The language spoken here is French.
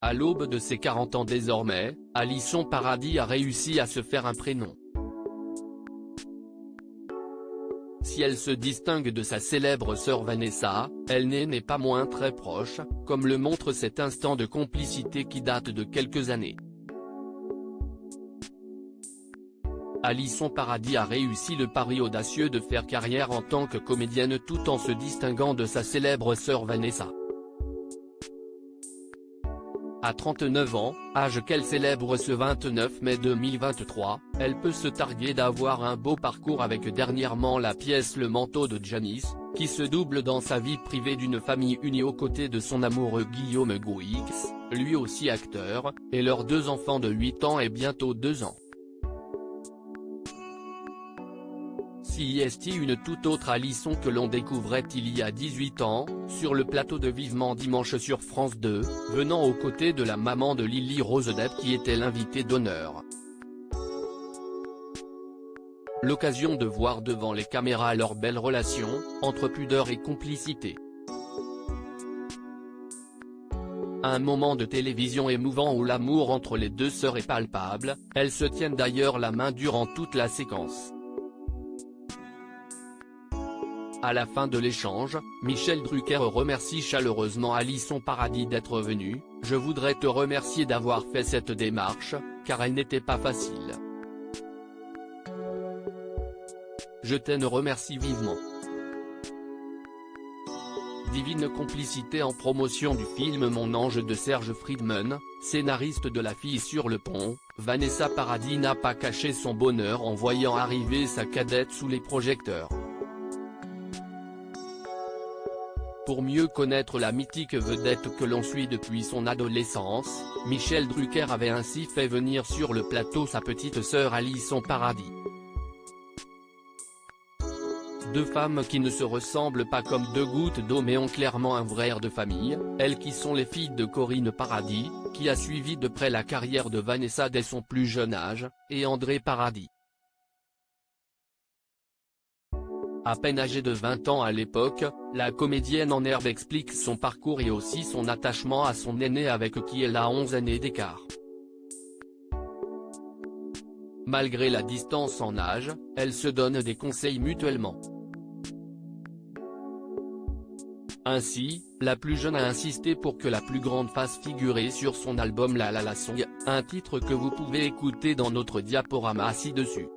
À l'aube de ses 40 ans désormais, Alison Paradis a réussi à se faire un prénom. Si elle se distingue de sa célèbre sœur Vanessa, elle n'est pas moins très proche, comme le montre cet instant de complicité qui date de quelques années. Alison Paradis a réussi le pari audacieux de faire carrière en tant que comédienne tout en se distinguant de sa célèbre sœur Vanessa. À 39 ans, âge qu'elle célèbre ce 29 mai 2023, elle peut se targuer d'avoir un beau parcours avec dernièrement la pièce Le Manteau de Janice, qui se double dans sa vie privée d'une famille unie aux côtés de son amoureux Guillaume Gouix, lui aussi acteur, et leurs 2 enfants de 8 ans et bientôt 2 ans. Si est une toute autre Alison que l'on découvrait il y a 18 ans, sur le plateau de Vivement Dimanche sur France 2, venant aux côtés de la maman de Lily Rose Depp qui était l'invitée d'honneur. L'occasion de voir devant les caméras leur belle relation, entre pudeur et complicité. Un moment de télévision émouvant où l'amour entre les 2 sœurs est palpable, elles se tiennent d'ailleurs la main durant toute la séquence. À la fin de l'échange, Michel Drucker remercie chaleureusement Alison Paradis d'être venue. « Je voudrais te remercier d'avoir fait cette démarche, car elle n'était pas facile. Je t'en remercie vivement. » Divine complicité en promotion du film Mon ange de Serge Friedman, scénariste de La fille sur le pont, Vanessa Paradis n'a pas caché son bonheur en voyant arriver sa cadette sous les projecteurs. Pour mieux connaître la mythique vedette que l'on suit depuis son adolescence, Michel Drucker avait ainsi fait venir sur le plateau sa petite sœur Alison Paradis. 2 femmes qui ne se ressemblent pas comme 2 gouttes d'eau mais ont clairement un vrai air de famille, elles qui sont les filles de Corinne Paradis, qui a suivi de près la carrière de Vanessa dès son plus jeune âge, et André Paradis. À peine âgée de 20 ans à l'époque, la comédienne en herbe explique son parcours et aussi son attachement à son aînée avec qui elle a 11 années d'écart. Malgré la distance en âge, elles se donnent des conseils mutuellement. Ainsi, la plus jeune a insisté pour que la plus grande fasse figurer sur son album La La La Song, un titre que vous pouvez écouter dans notre diaporama ci-dessus.